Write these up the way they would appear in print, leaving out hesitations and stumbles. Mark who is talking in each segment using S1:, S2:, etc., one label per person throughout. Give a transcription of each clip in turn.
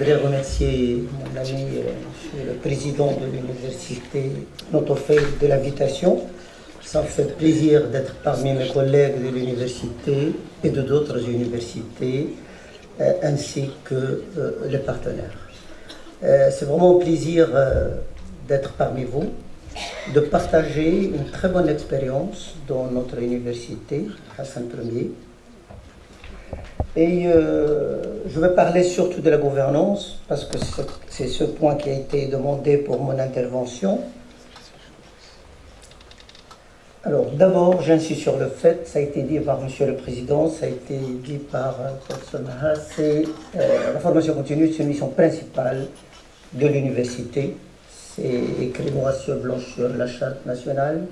S1: Je voudrais remercier mon ami, le président de l'université Notofei de l'invitation. Ça me fait plaisir d'être parmi mes collègues de l'université et de d'autres universités, ainsi que les partenaires. C'est vraiment un plaisir d'être parmi vous, de partager une très bonne expérience dans notre université, Hassan Ier. Et je vais parler surtout de la gouvernance, parce que c'est ce point qui a été demandé pour mon intervention. Alors d'abord, j'insiste sur le fait, ça a été dit par Monsieur le Président, ça a été dit par Professeur Maha, c'est la formation continue, c'est une mission principale de l'université. C'est écrit noir sur blanc sur la charte nationale,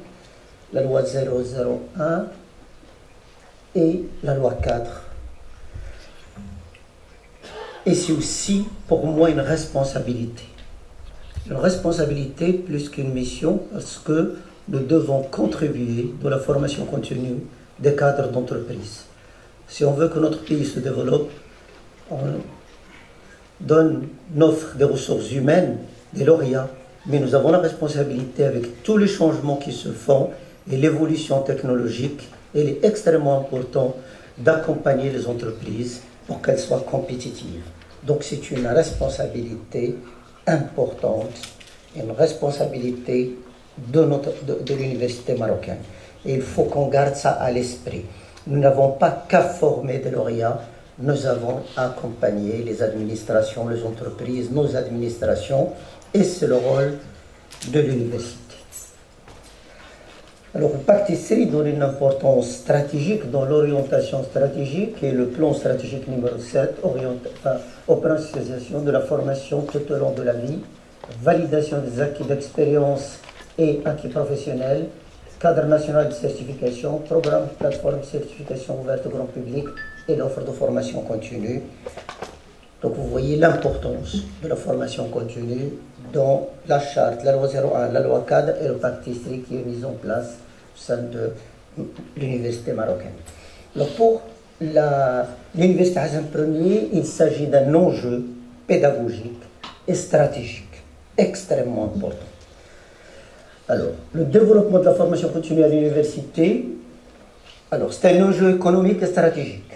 S1: la loi 001 et la loi 4. Et c'est aussi, pour moi, une responsabilité. Une responsabilité plus qu'une mission, parce que nous devons contribuer dans la formation continue des cadres d'entreprise. Si on veut que notre pays se développe, on donne, on offre des ressources humaines, des lauréats, mais nous avons la responsabilité, avec tous les changements qui se font et l'évolution technologique, il est extrêmement important d'accompagner les entreprises pour qu'elles soient compétitives. Donc c'est une responsabilité importante, une responsabilité de l'université marocaine. Et il faut qu'on garde ça à l'esprit. Nous n'avons pas qu'à former des lauréats, nous avons accompagné les administrations, les entreprises, nos administrations, et c'est le rôle de l'université. Alors, le Pacte ISRI donne une importance stratégique dans l'orientation stratégique et le plan stratégique numéro 7, opérationnalisation de la formation tout au long de la vie, validation des acquis d'expérience et acquis professionnels, cadre national de certification, programme plateforme de certification ouverte au grand public et l'offre de formation continue. Donc, vous voyez l'importance de la formation continue dans la charte, la loi 01, la loi 4 et le pacte ISRI qui est mis en place au sein de l'université marocaine. Alors pour l'université Hassan Ier, il s'agit d'un enjeu pédagogique et stratégique extrêmement important. Alors, le développement de la formation continue à l'université, alors c'est un enjeu économique et stratégique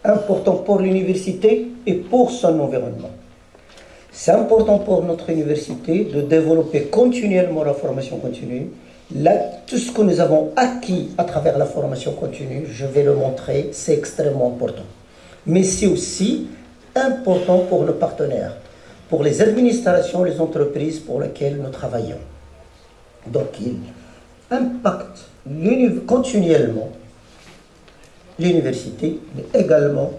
S1: important pour l'université et pour son environnement. C'est important pour notre université de développer continuellement la formation continue. Là, tout ce que nous avons acquis à travers la formation continue, je vais le montrer, c'est extrêmement important. Mais c'est aussi important pour nos partenaires, pour les administrations, les entreprises pour lesquelles nous travaillons. Donc, il impacte continuellement l'université, mais également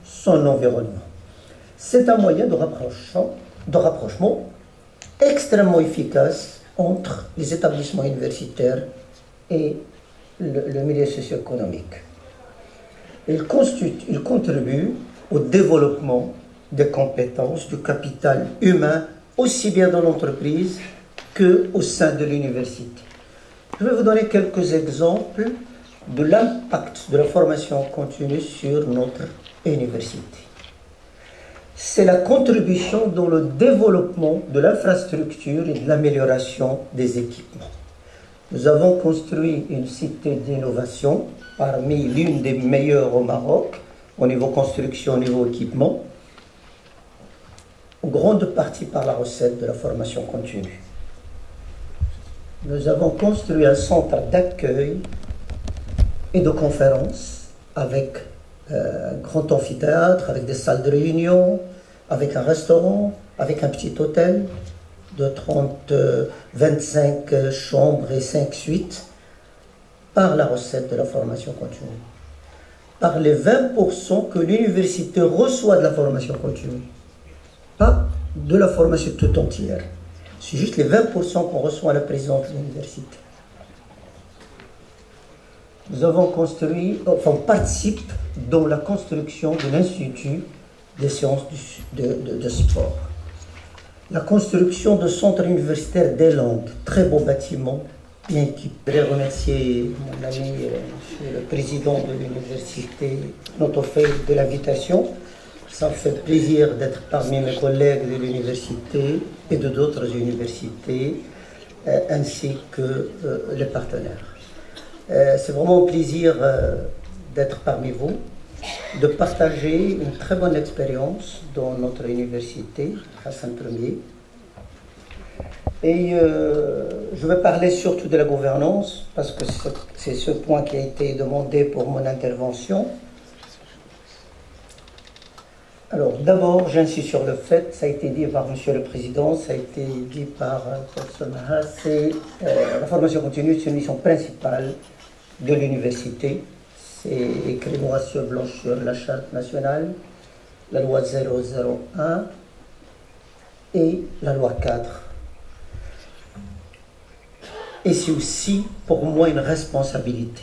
S1: son environnement. C'est un moyen de rapprochement extrêmement efficace entre les établissements universitaires et le milieu socio-économique. Il contribue au développement des compétences, du capital humain, aussi bien dans l'entreprise qu'au sein de l'université. Je vais vous donner quelques exemples de l'impact de la formation continue sur notre université. C'est la contribution dans le développement de l'infrastructure et de l'amélioration des équipements. Nous avons construit une cité d'innovation, parmi l'une des meilleures au Maroc, au niveau construction, au niveau équipement, en grande partie par la recette de la formation continue. Nous avons construit un centre d'accueil et de conférences avec un grand amphithéâtre, avec des salles de réunion, avec un restaurant, avec un petit hôtel de 25 chambres et 5 suites, par la recette de la formation continue. Par les 20% que l'université reçoit de la formation continue, pas de la formation tout entière. C'est juste les 20% qu'on reçoit à la présidence de l'université. Nous avons construit, enfin, on participe dans la construction de l'Institut des sciences de sport. La construction de centres universitaires des langues, très beau bâtiment, bien équipé. Je voudrais remercier mon ami, le président de l'université Notofei de l'invitation. Ça me fait plaisir d'être parmi mes collègues de l'université et de d'autres universités, ainsi que les partenaires. C'est vraiment un plaisir d'être parmi vous, de partager une très bonne expérience dans notre université, Hassan Ier. Et je vais parler surtout de la gouvernance, parce que c'est ce point qui a été demandé pour mon intervention. Alors, d'abord, j'insiste sur le fait, ça a été dit par M. le Président, ça a été dit par Professeur Maha, c'est la formation continue, c'est une mission principale de l'université. C'est écrit noir sur blanc sur la Charte nationale, la loi 001 et la loi 4. Et c'est aussi, pour moi, une responsabilité.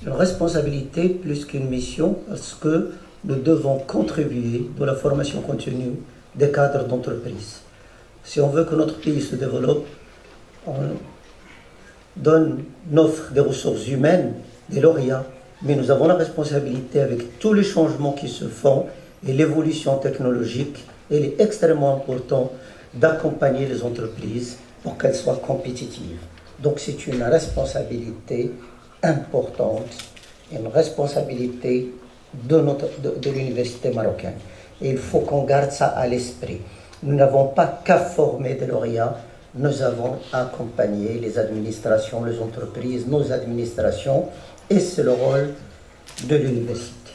S1: Une responsabilité plus qu'une mission, parce que nous devons contribuer dans la formation continue des cadres d'entreprise. Si on veut que notre pays se développe, on offre des ressources humaines, des lauréats, mais nous avons la responsabilité, avec tous les changements qui se font et l'évolution technologique, il est extrêmement important d'accompagner les entreprises pour qu'elles soient compétitives. Donc c'est une responsabilité importante, une responsabilité de l'université marocaine. Et il faut qu'on garde ça à l'esprit. Nous n'avons pas qu'à former des lauréats, nous avons accompagné les administrations, les entreprises, nos administrations, et c'est le rôle de l'université.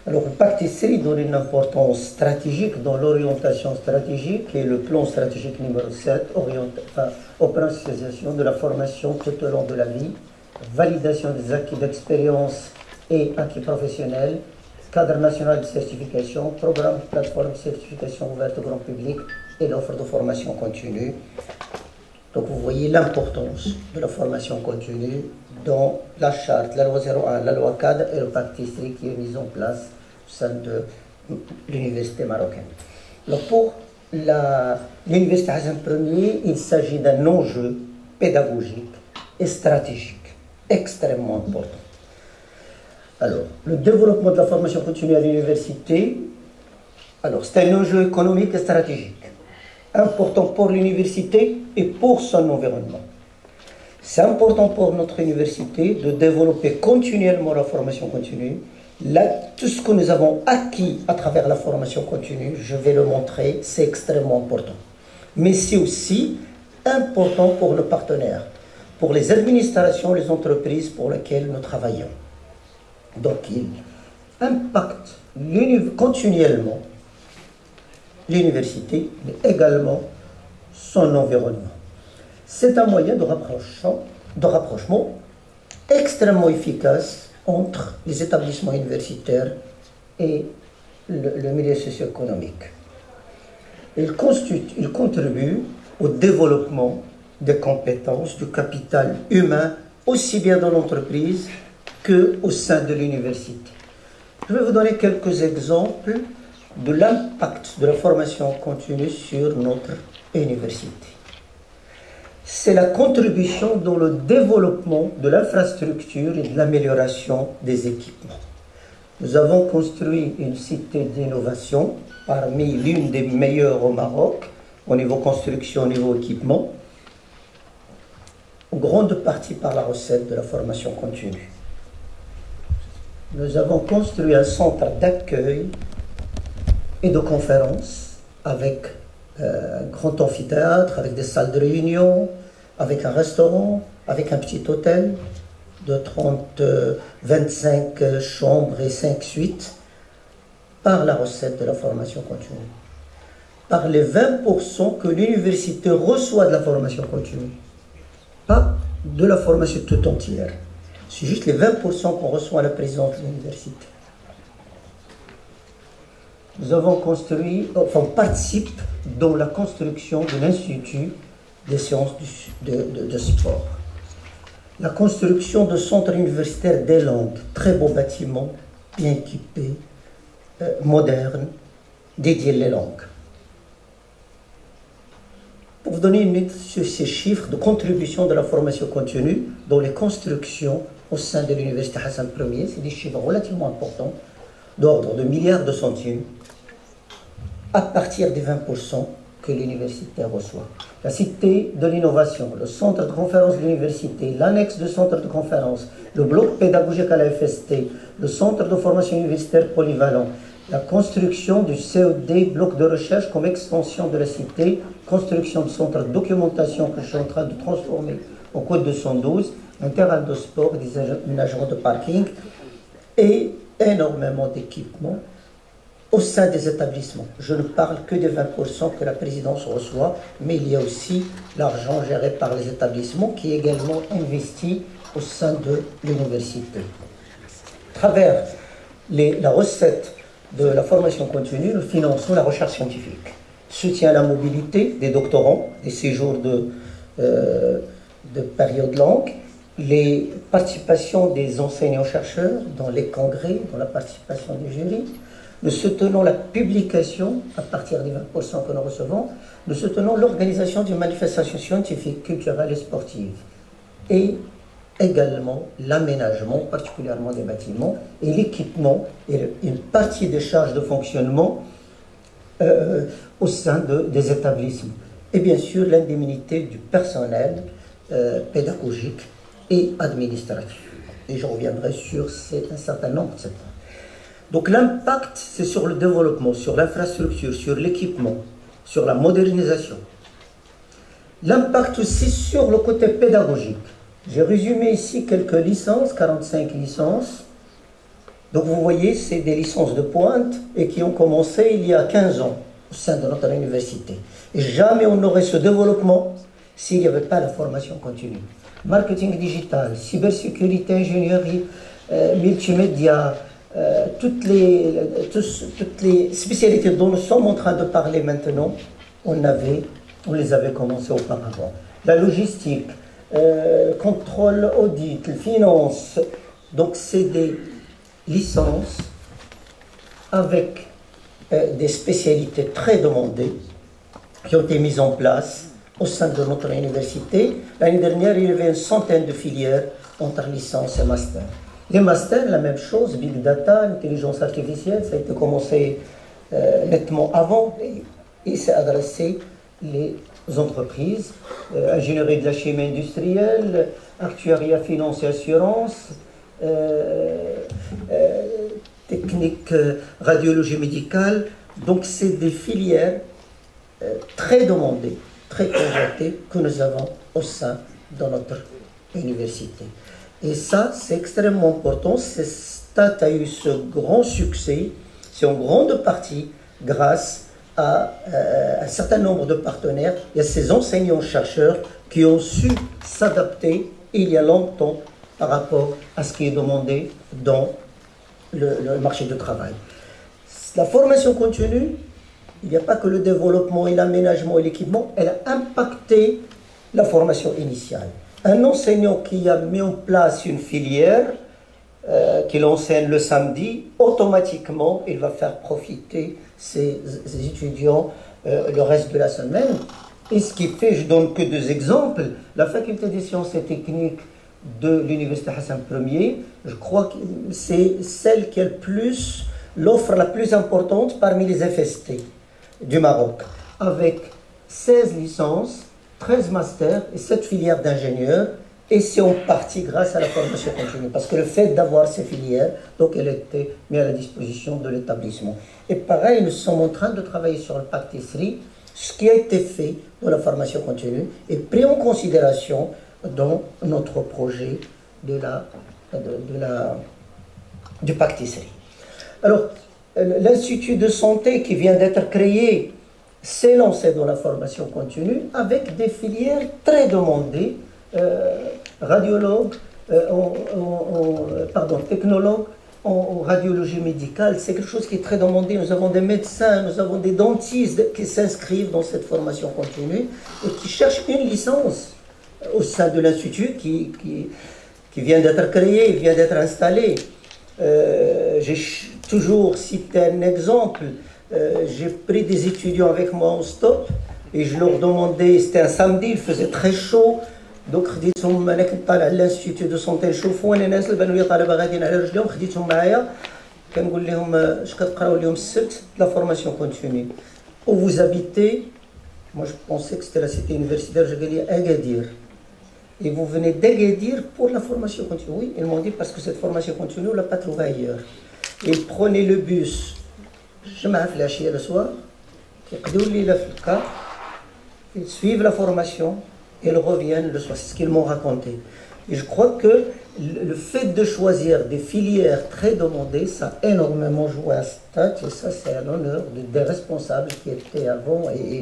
S1: Alors, le pacte ISRI donne une importance stratégique dans l'orientation stratégique et le plan stratégique numéro 7, opérationnalisation de la formation tout au long de la vie, validation des acquis d'expérience et acquis professionnels, cadre national de certification, programme plateforme de certification ouverte au grand public et l'offre de formation continue. Donc vous voyez l'importance de la formation continue dans la charte, la loi 01, la loi cadre et le pacte ISRI qui est mis en place au sein de l'université marocaine. Alors pour l'université Hassan Ier, il s'agit d'un enjeu pédagogique et stratégique extrêmement important. Alors, le développement de la formation continue à l'université, alors c'est un enjeu économique et stratégique, important pour l'université et pour son environnement. C'est important pour notre université de développer continuellement la formation continue. Là, tout ce que nous avons acquis à travers la formation continue, je vais le montrer, c'est extrêmement important. Mais c'est aussi important pour nos partenaires, pour les administrations, les entreprises pour lesquelles nous travaillons. Donc, il impacte continuellement l'université, mais également son environnement. C'est un moyen de rapprochement extrêmement efficace entre les établissements universitaires et le milieu socio-économique. Il contribue au développement des compétences, du capital humain, aussi bien dans l'entreprise qu'au sein de l'université. Je vais vous donner quelques exemples de l'impact de la formation continue sur notre université. C'est la contribution dans le développement de l'infrastructure et de l'amélioration des équipements. Nous avons construit une cité d'innovation, parmi l'une des meilleures au Maroc, au niveau construction, au niveau équipement, en grande partie par la recette de la formation continue. Nous avons construit un centre d'accueil et de conférences avec un grand amphithéâtre, avec des salles de réunion, avec un restaurant, avec un petit hôtel de 25 chambres et 5 suites, par la recette de la formation continue. Par les 20% que l'université reçoit de la formation continue, pas de la formation tout entière. C'est juste les 20% qu'on reçoit à la présidence de l'université. Nous avons construit, enfin, on participe dans la construction de l'Institut des sciences de sport. La construction de centres universitaires des langues, très beaux bâtiments, bien équipés, modernes, dédiés les langues. Pour vous donner une idée sur ces chiffres de contribution de la formation continue dans les constructions au sein de l'université Hassan Ier, c'est des chiffres relativement importants. d'ordre de milliards de centimes à partir des 20% que l'université reçoit. La cité de l'innovation, le centre de conférence de l'université, l'annexe de centre de conférence, le bloc pédagogique à la FST, le centre de formation universitaire polyvalent, la construction du CED, bloc de recherche comme extension de la cité, construction du centre de documentation que je suis en train de transformer au code 212, un terrain de sport, des aménagements de parking et énormément d'équipements au sein des établissements. Je ne parle que des 20% que la présidence reçoit, mais il y a aussi l'argent géré par les établissements qui est également investi au sein de l'université. À travers la recette de la formation continue, nous finançons la recherche scientifique, soutien à la mobilité des doctorants, des séjours de période longue, les participations des enseignants-chercheurs dans les congrès, dans la participation des jurys. Nous soutenons la publication, à partir des 20% que nous recevons, nous soutenons l'organisation d'une manifestation scientifique, culturelle et sportive. Et également l'aménagement, particulièrement des bâtiments, et l'équipement, et une partie des charges de fonctionnement au sein des établissements. Et bien sûr, l'indemnité du personnel pédagogique et administratif. Et je reviendrai sur un certain nombre de ces points. Donc l'impact, c'est sur le développement, sur l'infrastructure, sur l'équipement, sur la modernisation. L'impact aussi sur le côté pédagogique. J'ai résumé ici quelques licences, 45 licences. Donc vous voyez, c'est des licences de pointe et qui ont commencé il y a 15 ans au sein de notre université. Et jamais on n'aurait ce développement s'il n'y avait pas la formation continue. Marketing digital, cybersécurité, ingénierie, multimédia, toutes les spécialités dont nous sommes en train de parler maintenant, on les avait commencées auparavant. La logistique, contrôle audit, finance, donc c'est des licences avec des spécialités très demandées qui ont été mises en place au sein de notre université. L'année dernière, il y avait une centaine de filières entre licence et master. Les masters, la même chose, Big Data, intelligence artificielle, ça a été commencé nettement avant et c'est adressé les entreprises, ingénierie de la chimie industrielle, actuariat, finance et assurance, technique, radiologie médicale. Donc c'est des filières très demandées, très convoitées que nous avons au sein de notre université. Et ça, c'est extrêmement important. STAT a eu ce grand succès, c'est en grande partie grâce à un certain nombre de partenaires et à ces enseignants-chercheurs qui ont su s'adapter il y a longtemps par rapport à ce qui est demandé dans le marché du travail. La formation continue, il n'y a pas que le développement et l'aménagement et l'équipement, elle a impacté la formation initiale. Un enseignant qui a mis en place une filière, qu'il enseigne le samedi, automatiquement, il va faire profiter ses étudiants le reste de la semaine. Et ce qui fait, je donne que deux exemples, la faculté des sciences et techniques de l'université Hassan Ier, je crois que c'est celle qui a l'offre la plus importante parmi les FST du Maroc, avec 16 licences, 13 masters et 7 filières d'ingénieurs, et c'est en partie grâce à la formation continue, parce que le fait d'avoir ces filières, donc elle était mise à la disposition de l'établissement. Et pareil, nous sommes en train de travailler sur le pacte ISRI, ce qui a été fait dans la formation continue est pris en considération dans notre projet du pacte ISRI. Alors, l'Institut de santé qui vient d'être créé s'est lancé dans la formation continue avec des filières très demandées, radiologues, technologues en radiologie médicale, c'est quelque chose qui est très demandé. Nous avons des médecins, nous avons des dentistes qui s'inscrivent dans cette formation continue et qui cherchent une licence au sein de l'Institut qui vient d'être créé, vient d'être installé. J'ai toujours cité un exemple. J'ai pris des étudiants avec moi en stop et je leur demandais, c'était un samedi, il faisait très chaud, donc خديتهم انا كنت طالع للانستيتيو دو سونتي نشوفوا انا ناس البنويه طالبه غاديين على رجلهم خديتهم معايا كنقول لهم اش كتقراو اليوم السبت لا فورماسيون كونتينيو où vous habitez. Moi je pensais que c'était la cité universitaire, je vais dire Agadir. Et vous venez d'Agadir pour la formation continue. Oui, ils m'ont dit parce que cette formation continue, on ne l'a pas trouvée ailleurs. Et prenez le bus. Je m'ai flashé le soir. Ils suivent la formation et ils reviennent le soir. C'est ce qu'ils m'ont raconté. Et je crois que le fait de choisir des filières très demandées, ça a énormément joué à Stade. Et ça, c'est un honneur des responsables qui étaient avant et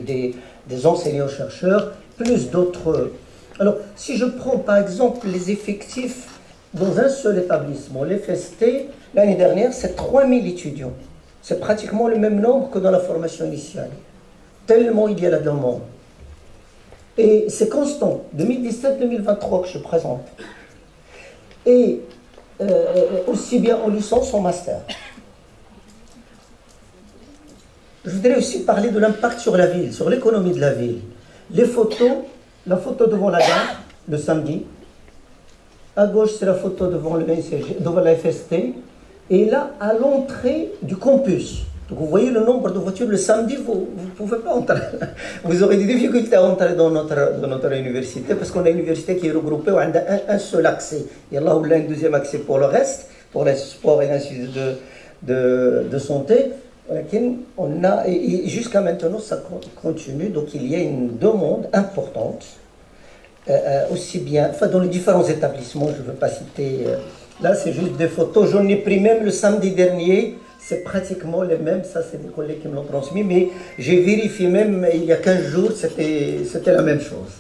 S1: des enseignants-chercheurs, plus d'autres. Alors, si je prends par exemple les effectifs dans un seul établissement, l'FST, l'année dernière, c'est 3000 étudiants. C'est pratiquement le même nombre que dans la formation initiale. Tellement il y a la demande. Et c'est constant, 2017-2023 que je présente. Et aussi bien en licence qu'en master. Je voudrais aussi parler de l'impact sur la ville, sur l'économie de la ville. Les photos, la photo devant la gare, le samedi. À gauche, c'est la photo devant le NCG, devant la FST. Et là, à l'entrée du campus. Donc vous voyez le nombre de voitures le samedi, vous ne pouvez pas entrer. Vous aurez des difficultés à entrer dans notre université parce qu'on a une université qui est regroupée où on a un seul accès. Et là, on a un deuxième accès pour le reste, pour les sports et l'institut de santé. On a, et jusqu'à maintenant, ça continue. Donc il y a une demande importante, aussi bien, enfin dans les différents établissements, je ne veux pas citer. Là, c'est juste des photos. J'en ai pris même le samedi dernier. C'est pratiquement les mêmes. Ça, c'est des collègues qui me l'ont transmis. Mais j'ai vérifié même il y a 15 jours, c'était la même chose.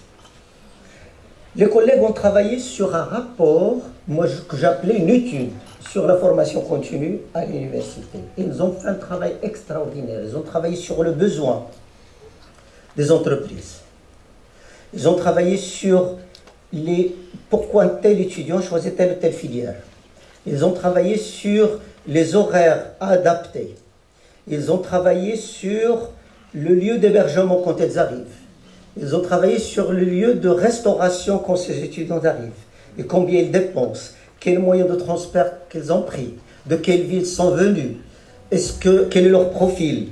S1: Les collègues ont travaillé sur un rapport, moi, que j'appelais une étude sur la formation continue à l'université. Ils ont fait un travail extraordinaire. Ils ont travaillé sur le besoin des entreprises. Ils ont travaillé sur pourquoi un tel étudiant choisit telle ou telle filière. Ils ont travaillé sur les horaires adaptés. Ils ont travaillé sur le lieu d'hébergement quand ils arrivent. Ils ont travaillé sur le lieu de restauration quand ces étudiants arrivent. Et combien ils dépensent, quels moyens de transport qu'ils ont pris, de quelle ville ils sont venus, quel est leur profil,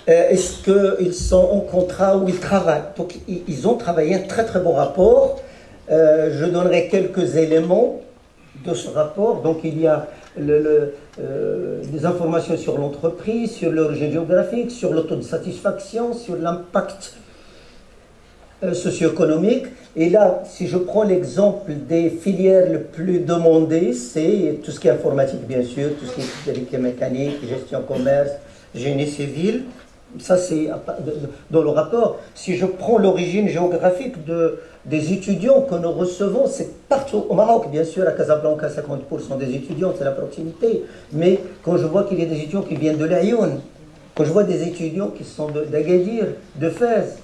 S1: est-ce qu'ils sont en contrat ou ils travaillent. Donc ils ont travaillé un très très bon rapport. Je donnerai quelques éléments de ce rapport. Donc il y a des informations sur l'entreprise, sur l'origine géographique, sur le taux de satisfaction, sur l'impact socio-économique. Et là, si je prends l'exemple des filières les plus demandées, c'est tout ce qui est informatique, bien sûr, tout ce qui est électrique et mécanique, gestion commerce, génie civil. Ça, c'est dans le rapport. Si je prends l'origine géographique des étudiants que nous recevons, c'est partout au Maroc, bien sûr, à Casablanca, 50% des étudiants, c'est la proximité. Mais quand je vois qu'il y a des étudiants qui viennent de l'Aïoun, quand je vois des étudiants qui sont d'Agadir, de Fès,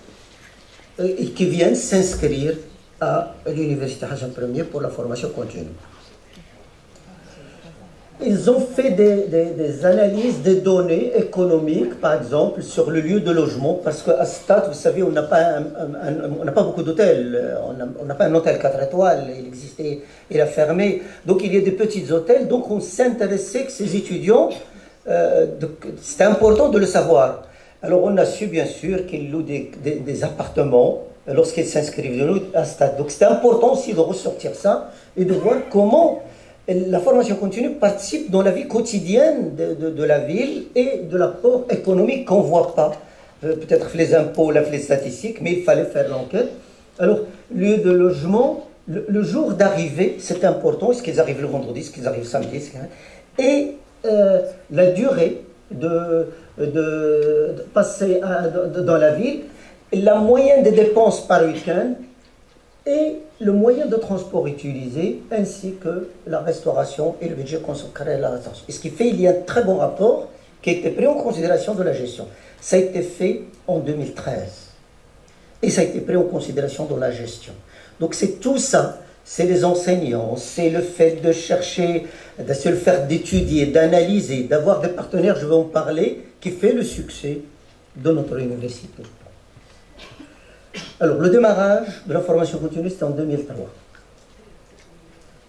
S1: et qui viennent s'inscrire à l'université Hassan Ier pour la formation continue. Ils ont fait des analyses des données économiques, par exemple, sur le lieu de logement, parce qu'à Stade, vous savez, on n'a pas beaucoup d'hôtels, on n'a pas un hôtel 4 étoiles, il a fermé, donc il y a des petits hôtels, donc on s'intéressait que ces étudiants, c'était important de le savoir. Alors on a su bien sûr qu'ils louent des appartements lorsqu'ils s'inscrivent à Stade. Donc c'était important aussi de ressortir ça et de voir comment la formation continue participe dans la vie quotidienne de la ville et de l'apport économique qu'on ne voit pas. Peut-être les impôts, les statistiques, mais il fallait faire l'enquête. Alors, lieu de logement, le jour d'arrivée, c'est important. Est-ce qu'ils arrivent le vendredi, est-ce qu'ils arrivent le samedi, et la durée de passer dans la ville, la moyenne des dépenses par week-end et le moyen de transport utilisé, ainsi que la restauration et le budget consacré à la restauration. Et ce qui fait qu'il y a un très bon rapport qui a été pris en considération de la gestion. Ça a été fait en 2013. Et ça a été pris en considération dans la gestion. Donc c'est tout ça, c'est les enseignants, c'est le fait de chercher, de se le faire d'étudier, d'analyser, d'avoir des partenaires, je vais en parler, qui fait le succès de notre université. Alors, le démarrage de la formation continue, c'était en 2003.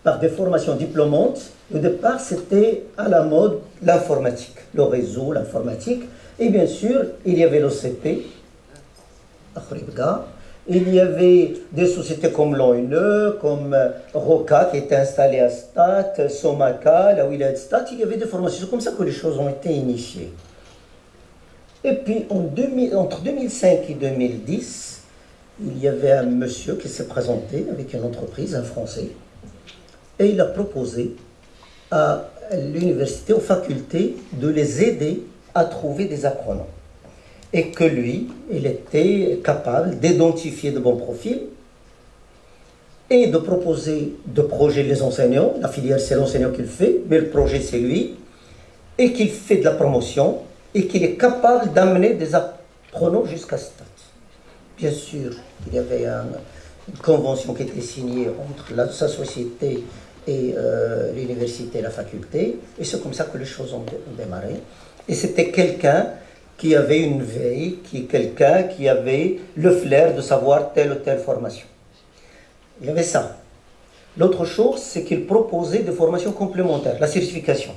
S1: par des formations diplômantes. Au départ, c'était à la mode l'informatique, le réseau, l'informatique. Et bien sûr, il y avait l'OCP, il y avait des sociétés comme l'ONE, comme ROCA qui était installée à Stade, Somaka, la Wilaya Stade. Il y avait des formations. C'est comme ça que les choses ont été initiées. Et puis, entre 2005 et 2010, il y avait un monsieur qui s'est présenté avec une entreprise, un Français, et il a proposé à l'université, aux facultés, de les aider à trouver des apprenants. Et que lui, il était capable d'identifier de bons profils et de proposer de projets les enseignants. La filière, c'est l'enseignant qui le fait, mais le projet, c'est lui, et qu'il fait de la promotion et qu'il est capable d'amener des apprenants jusqu'à ce stade. Bien sûr, il y avait une convention qui était signée entre sa société et l'université et la faculté, et c'est comme ça que les choses ont démarré. Et c'était quelqu'un qui avait une veille, quelqu'un qui avait le flair de savoir telle ou telle formation. Il y avait ça. L'autre chose, c'est qu'il proposait des formations complémentaires, la certification.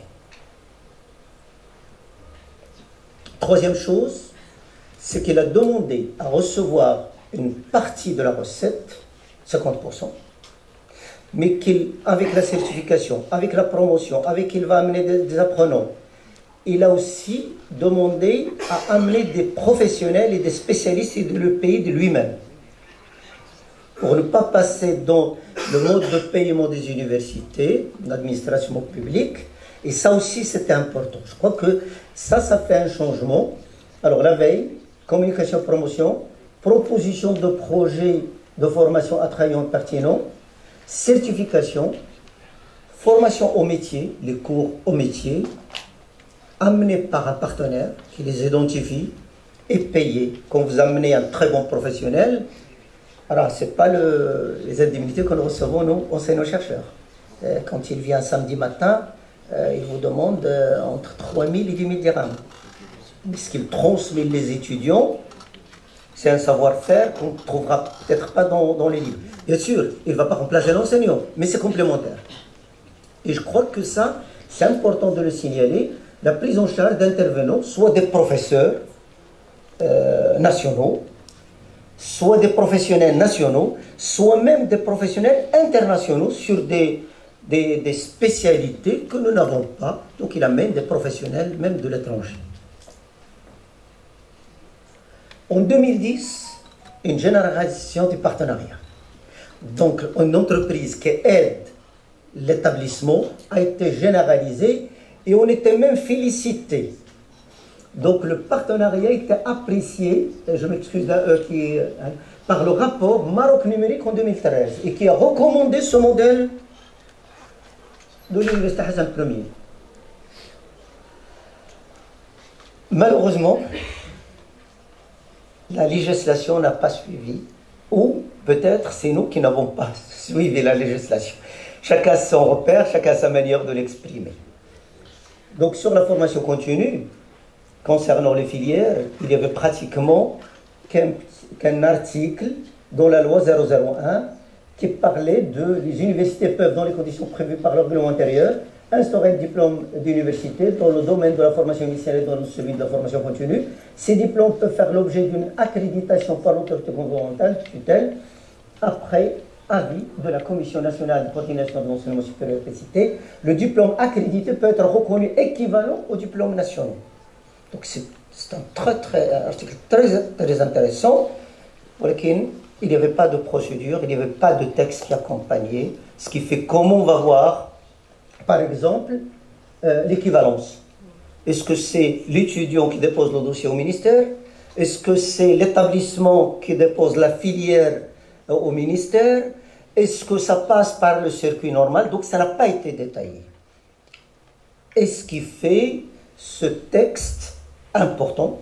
S1: Troisième chose, c'est qu'il a demandé à recevoir une partie de la recette, 50%, mais qu'avec la certification, avec la promotion, avec qu'il va amener des apprenants, il a aussi demandé à amener des professionnels et des spécialistes de le payer de lui-même. Pour ne pas passer dans le mode de paiement des universités, l'administration publique. Et ça aussi, c'était important. Je crois que ça fait un changement. Alors, la veille, communication, promotion, proposition de projets de formation attrayants et pertinents, certification, formation au métier, les cours au métier, amenés par un partenaire qui les identifie et payés. Quand vous amenez un très bon professionnel, alors ce n'est pas les indemnités que nous recevons, nous, enseignants-chercheurs. Quand il vient samedi matin, il vous demande entre 3 000 et 10 000 dirhams. Ce qu'il transmet les étudiants, c'est un savoir-faire qu'on ne trouvera peut-être pas dans les livres. Bien sûr, il ne va pas remplacer l'enseignant, mais c'est complémentaire. Et je crois que ça, c'est important de le signaler, la prise en charge d'intervenants, soit des professeurs nationaux, soit des professionnels nationaux, soit même des professionnels internationaux sur des spécialités que nous n'avons pas. Donc il amène des professionnels même de l'étranger. En 2010, une généralisation du partenariat. Donc une entreprise qui aide l'établissement a été généralisée et on était même félicité. Donc le partenariat était apprécié, je m'excuse, par le rapport Maroc numérique en 2013 et qui a recommandé ce modèle de l'Université Hassan Ier. Malheureusement, la législation n'a pas suivi, ou peut-être c'est nous qui n'avons pas suivi la législation. Chacun a son repère, chacun a sa manière de l'exprimer. Donc sur la formation continue, concernant les filières, il y avait pratiquement qu'un article dans la loi 001 qui parlait les universités peuvent, dans les conditions prévues par le règlement intérieur, instaurer un diplôme d'université dans le domaine de la formation initiale et dans celui de la formation continue. Ces diplômes peuvent faire l'objet d'une accréditation par l'autorité gouvernementale, tutelle, après avis de la Commission nationale de coordination de l'enseignement supérieur précité. Le diplôme accrédité peut être reconnu équivalent au diplôme national. Donc c'est un article très intéressant pour lequel il n'y avait pas de procédure, il n'y avait pas de texte qui accompagnait, ce qui fait comment on va voir, par exemple, l'équivalence. Est-ce que c'est l'étudiant qui dépose le dossier au ministère? Est-ce que c'est l'établissement qui dépose la filière au ministère? Est-ce que ça passe par le circuit normal? Donc ça n'a pas été détaillé. Et ce qui fait ce texte important,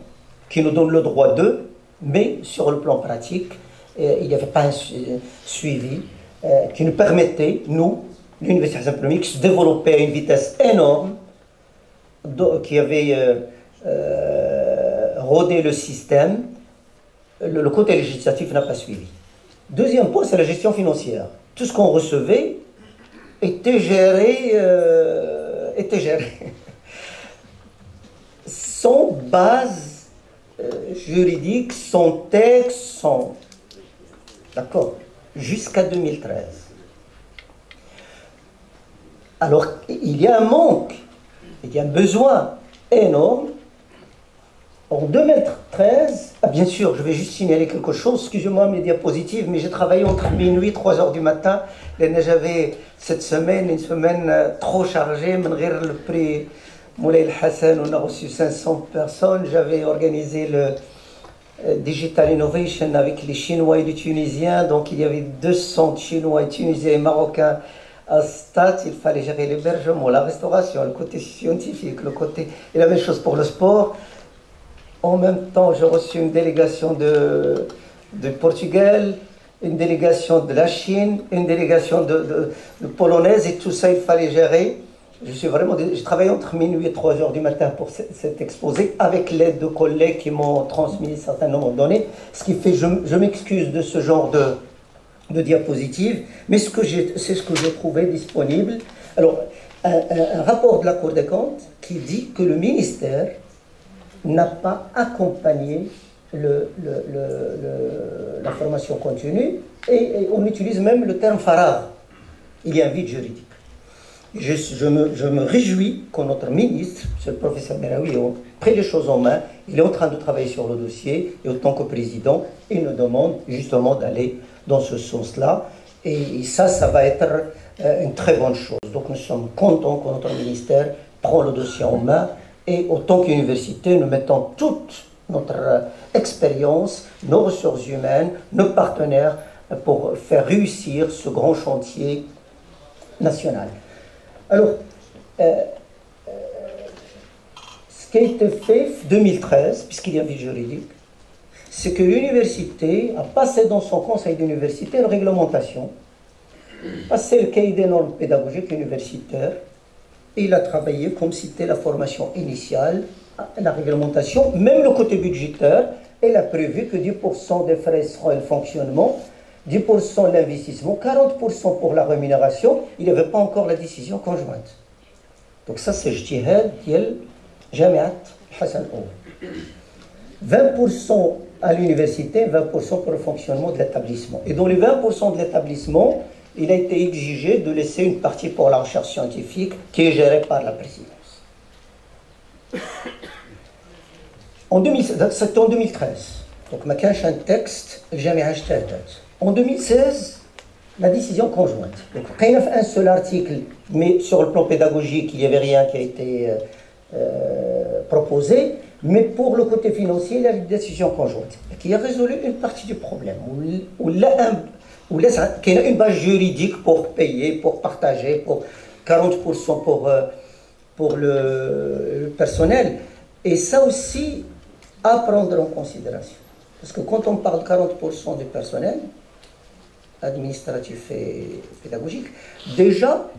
S1: qui nous donne le droit de, mais sur le plan pratique, il n'y avait pas un suivi qui nous permettait, nous, l'Université Hassan Ier, qui se développait à une vitesse énorme, qui avait rodé le système, le côté législatif n'a pas suivi. Deuxième point, c'est la gestion financière. Tout ce qu'on recevait, était géré, sans base juridique, sans texte, sans... D'accord, jusqu'à 2013. Alors, il y a un manque, il y a un besoin énorme. En 2013, bien sûr, je vais juste signaler quelque chose, excusez-moi mes diapositives, mais j'ai travaillé entre minuit et 3 heures du matin. J'avais cette semaine, une semaine trop chargée, le prix Moulay El Hassan, on a reçu 500 personnes. J'avais organisé le Digital Innovation avec les Chinois et les Tunisiens, donc il y avait 200 Chinois et Tunisiens et Marocains à Stade. Il fallait gérer l'hébergement, la restauration, le côté scientifique, le côté... Et la même chose pour le sport. En même temps, j'ai reçu une délégation de Portugal, une délégation de la Chine, une délégation de polonaise, et tout ça, il fallait gérer. J'ai travaillé entre minuit et 3 heures du matin pour cet exposé, avec l'aide de collègues qui m'ont transmis un certain nombre de données, ce qui fait, je m'excuse de ce genre de diapositives, mais c'est ce que j'ai trouvé disponible. Alors, un rapport de la Cour des comptes qui dit que le ministère n'a pas accompagné la formation continue, et on utilise même le terme faragh. Il y a un vide juridique. Je me réjouis que notre ministre, M. le professeur Meraoui, ait pris les choses en main. Il est en train de travailler sur le dossier, et autant que président, il nous demande justement d'aller dans ce sens-là. Et ça va être une très bonne chose. Donc nous sommes contents que notre ministère prend le dossier en main. Et autant qu'université, nous mettons toute notre expérience, nos ressources humaines, nos partenaires pour faire réussir ce grand chantier national. Alors, ce qui a été fait en 2013, puisqu'il y a un vide juridique, c'est que l'université a passé dans son conseil d'université une réglementation, passé le cahier des normes pédagogiques universitaires. Il a travaillé comme c'était la formation initiale, la réglementation, même le côté budgétaire. Elle a prévu que 10% des frais seront le fonctionnement, 10% l'investissement, 40% pour la rémunération. Il n'y avait pas encore la décision conjointe. Donc ça, c'est Ijtihad ديال Jamiat Hassan Ould. 20% à l'université, 20% pour le fonctionnement de l'établissement. Et dans les 20% de l'établissement, il a été exigé de laisser une partie pour la recherche scientifique qui est gérée par la présidence. C'était en 2013. Donc, il y a un texte, en 2016, la décision conjointe. Donc, il y a un seul article, mais sur le plan pédagogique, il n'y avait rien qui a été proposé. Mais pour le côté financier, il y a une décision conjointe qui a résolu une partie du problème. Il y a une base juridique pour payer, pour partager, pour 40% pour le personnel. Et ça aussi, à prendre en considération. Parce que quand on parle de 40% du personnel, administratif et pédagogique, déjà,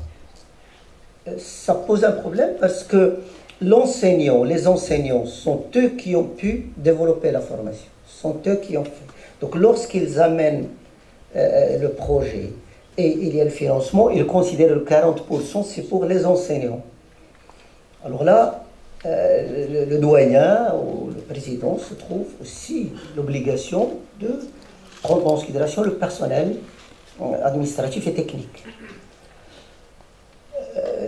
S1: ça pose un problème parce que les enseignants sont eux qui ont pu développer la formation, sont eux qui ont fait. Donc lorsqu'ils amènent le projet et il y a le financement, ils considèrent le 40%, c'est pour les enseignants. Alors là, le doyen ou le président se trouve aussi l'obligation de prendre en considération le personnel administratif et technique.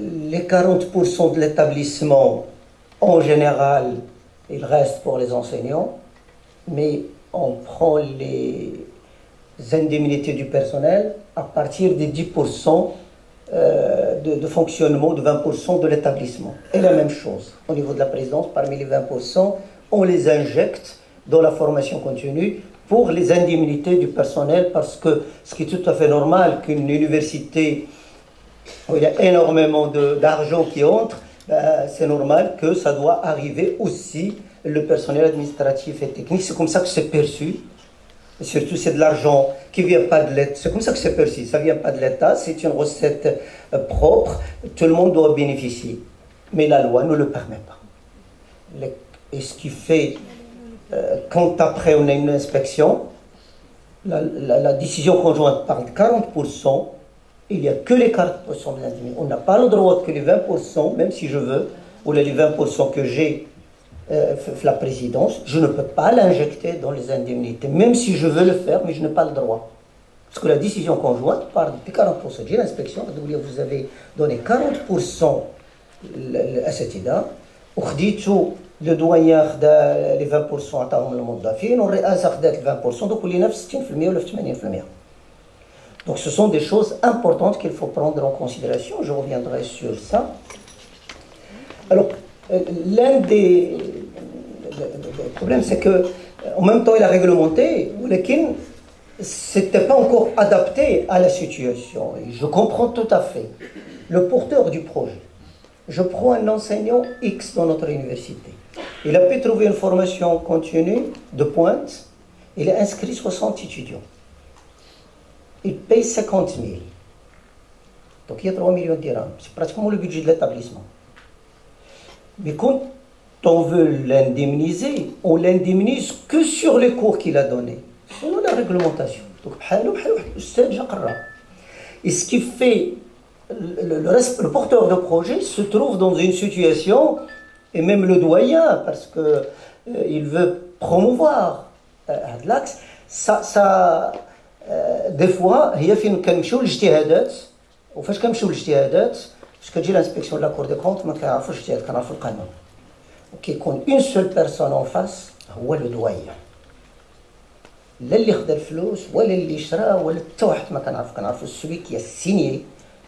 S1: Les 40% de l'établissement, en général, ils restent pour les enseignants, mais on prend les indemnités du personnel à partir des 10% de fonctionnement, de 20% de l'établissement. Et la même chose, au niveau de la présidence, parmi les 20%, on les injecte dans la formation continue pour les indemnités du personnel, parce que ce qui est tout à fait normal qu'une université où il y a énormément d'argent qui entre, c'est normal que ça doit arriver aussi le personnel administratif et technique. C'est comme ça que c'est perçu. Et surtout, c'est de l'argent qui ne vient pas de l'État. C'est comme ça que c'est perçu. Ça ne vient pas de l'État, c'est une recette propre. Tout le monde doit bénéficier. Mais la loi ne le permet pas. Et ce qui fait, quand après on a une inspection, la décision conjointe parle de 40%, il n'y a que les 40% de l'indemnité. On n'a pas le droit que les 20%, même si je veux, ou les 20% que j'ai la présidence, je ne peux pas l'injecter dans les indemnités, même si je veux le faire, mais je n'ai pas le droit. Parce que la décision conjointe part depuis 40%. J'ai l'inspection, vous avez donné 40% à cette idée, le doyen les 20% عطاهم للموظفين والرئاسه خدات 20%, donc ولينا في 60% ولا في 80%. Donc ce sont des choses importantes qu'il faut prendre en considération, je reviendrai sur ça. Alors l'un des problèmes, c'est que en même temps il a réglementé, mais c'était pas encore adapté à la situation. Et je comprends tout à fait le porteur du projet. Je prends un enseignant X dans notre université. Il a pu trouver une formation continue de pointe. Il a inscrit 60 étudiants. Il paye 50 000. Donc il y a 3 millions de dirhams. C'est pratiquement le budget de l'établissement. Mais quand on veut l'indemniser, on l'indemnise que sur les cours qu'il a donnés, selon la réglementation. Donc, et ce qui fait le porteur de projet se trouve dans une situation, et même le doyen, parce qu'il veut promouvoir l'axe, des fois, il y a كنمشيو للاجتهادات وفاش كنمشيو للاجتهادات باش كتجي l'inspection de la Cour des comptes ما كيعرفوش الاجتهاد, كنعرفوا القانون. وكيكون une seule personne en face هو le doyen. لا اللي خدا الفلوس ولا اللي شرا ولا حتى واحد ما كنعرفوا celui qui a signé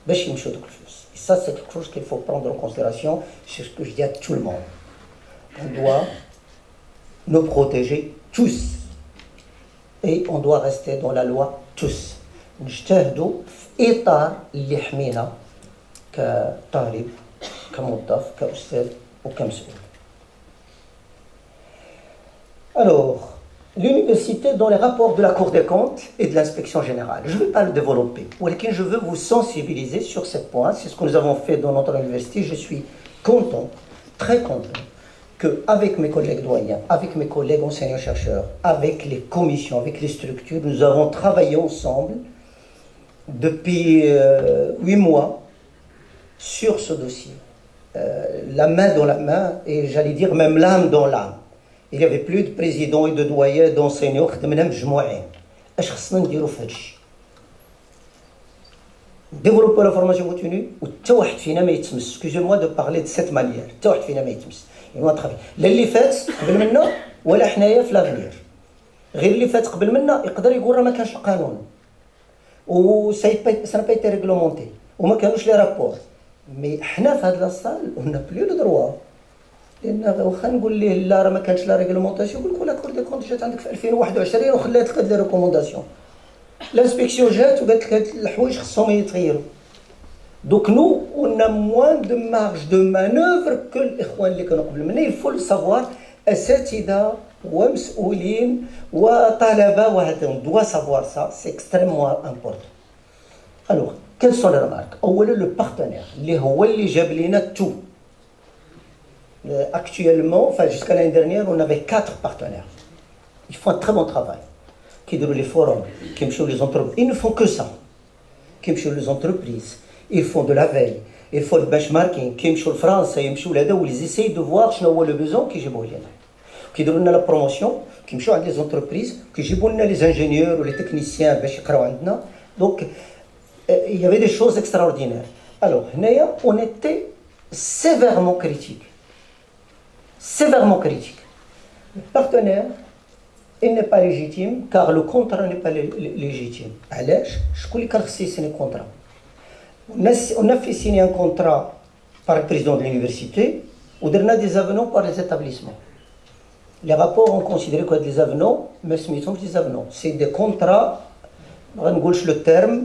S1: باش يمشيو دوك الفلوس. Et ça c'est quelque chose qu'il faut prendre en considération, c'est ce que je dis à tout le monde. On doit nous protéger tous. Et on doit rester dans la loi tous. نجتهدوا في إطار اللي يحمينا كطالب كموظف كأستاذ وكمسؤول. Alors, l'université dans les rapports de la Cour des comptes et de l'inspection générale. Je ne vais pas le développer. Je veux vous sensibiliser sur ce point. C'est ce que nous avons fait dans notre université. Je suis content, très content, qu'avec mes collègues doyens, avec mes collègues enseignants-chercheurs, avec les commissions, avec les structures, nous avons travaillé ensemble depuis 8 mois sur ce dossier. La main dans la main, et j'allais dire même l'âme dans l'âme. Il n'y avait plus de présidents et de doyens, d'enseignants, خدمنا مجموعين. اش خصنا نديرو في هذا الشيء؟ développer la formation continue وحتى واحد فينا ما يتمس. Excusez-moi de parler de cette manière. حتى واحد فينا ما يتمس. لا اللي فات قبل منا ولا حنايا في لافنير. غير اللي فات قبل منا يقدر يقول راه ما كانش قانون. و ça n'a pas été réglementé. وما كانوش لي رابور. مي حنا في هاد لاصال on n'a plus le droit. لان واخا نقول ليه لا راه ما كانش لا ريغلومونطاسيون يقول لك لا كور دي كونت جات عندك في 2021 وخلات لك هاد لي ريكومونداسيون. لانسبكسيون جات وقالت لك هاد الحوايج خصهم يتغيروا. Donc nous, on a moins de marge de manœuvre que l'Ikhwan اللي كانوا قبل منا. Il faut le savoir. أساتذة ومسؤولين وطلبة وهذا, on doit savoir ça. C'est extrêmement important. Alors, quelles sont les remarques? أولا le partenaire اللي هو اللي جاب لنا tout. Actuellement, enfin jusqu'à l'année dernière, on avait 4 partenaires. Ils font un très bon travail. Qui déroulent les forums, qui me les entreprises. Ils ne font que ça. Qui me les entreprises. Ils font de la veille. Ils font le benchmarking. Qui me le France, ils essayent de voir le besoin qui j'ai besoin. Qui donnent la promotion. Qui me les entreprises. Qui j'ai besoin les ingénieurs ou les techniciens. Donc, il y avait des choses extraordinaires. Alors, on était sévèrement critiques. Sévèrement critique. Le partenaire, il n'est pas légitime car le contrat n'est pas légitime. Alors, je connais qu'à signer un contrat. On a fait signer un contrat par le président de l'université ou on a des avenants par les établissements. Les rapports ont considéré que des avenants, mais ce sont des avenants. C'est des contrats, on gauche le terme,